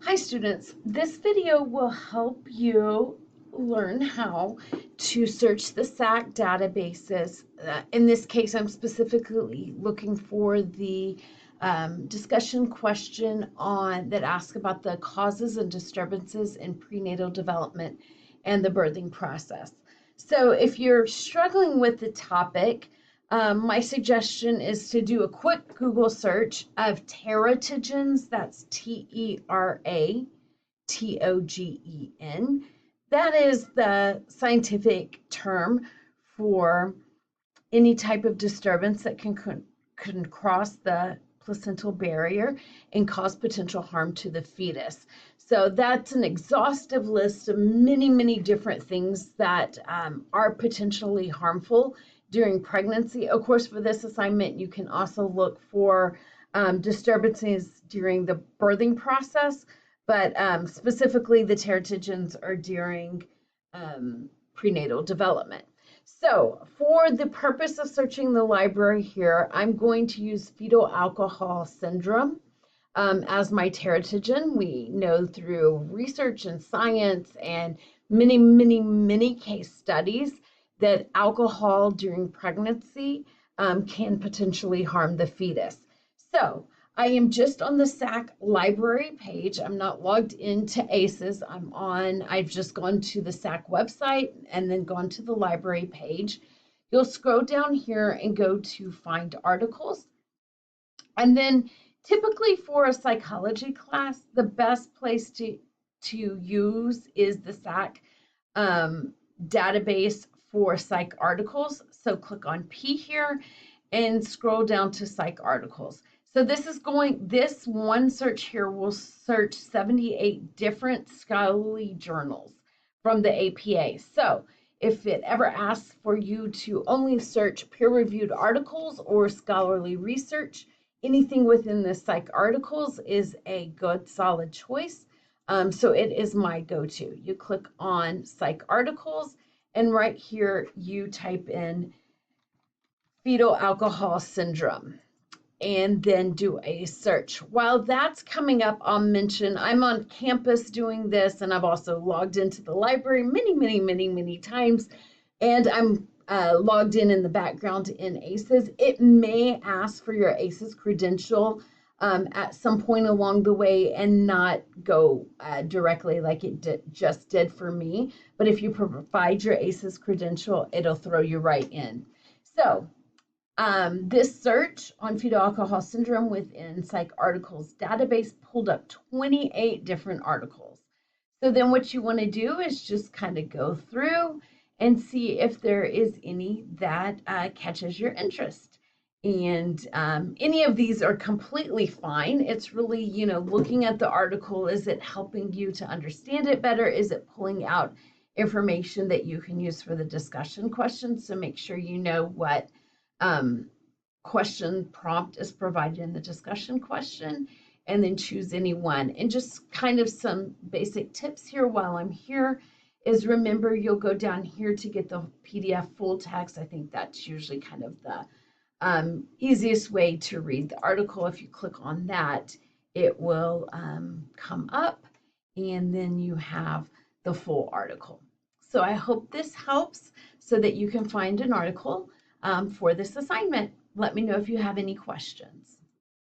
Hi students, this video will help you learn how to search the SAC databases. In this case, I'm specifically looking for the discussion question that asks about the causes and disturbances in prenatal development and the birthing process. So if you're struggling with the topic, my suggestion is to do a quick Google search of teratogens, that's Teratogen. That is the scientific term for any type of disturbance that can cross the placental barrier and cause potential harm to the fetus. So that's an exhaustive list of many, many different things that are potentially harmful during pregnancy. Of course, for this assignment, you can also look for disturbances during the birthing process, but specifically the teratogens are during prenatal development. So for the purpose of searching the library here, I'm going to use fetal alcohol syndrome as my teratogen. We know through research and science and many, many, many case studies that alcohol during pregnancy can potentially harm the fetus. So I am just on the SAC library page. I'm not logged into ACES. I've just gone to the SAC website and then gone to the library page. You'll scroll down here and go to find articles. And then typically for a psychology class, the best place to use is the SAC database for psych articles. So click on P here and scroll down to psych articles. So this one search here will search 78 different scholarly journals from the APA. So if it ever asks for you to only search peer-reviewed articles or scholarly research, anything within the psych articles is a good solid choice. So it is my go-to. You click on psych articles and right here you type in fetal alcohol syndrome and then do a search. While that's coming up, I'll mention I'm on campus doing this, and I've also logged into the library many, many, many, many times, and I'm logged in the background in ACES. It may ask for your ACES credential at some point along the way and not go directly like it just did for me. But if you provide your ACES credential, it'll throw you right in. So this search on fetal alcohol syndrome within Psych Articles database pulled up 28 different articles. So then what you want to do is just kind of go through and see if there is any that catches your interest. And any of these are completely fine. It's really, looking at the article. Is it helping you to understand it better? Is it pulling out information that you can use for the discussion questions? So make sure you know what question prompt is provided in the discussion question, and then choose any one. And just kind of some basic tips here while I'm here is remember you'll go down here to get the PDF full text. I think that's usually kind of the easiest way to read the article. If you click on that, it will come up and then you have the full article. So I hope this helps so that you can find an article for this assignment. Let me know if you have any questions.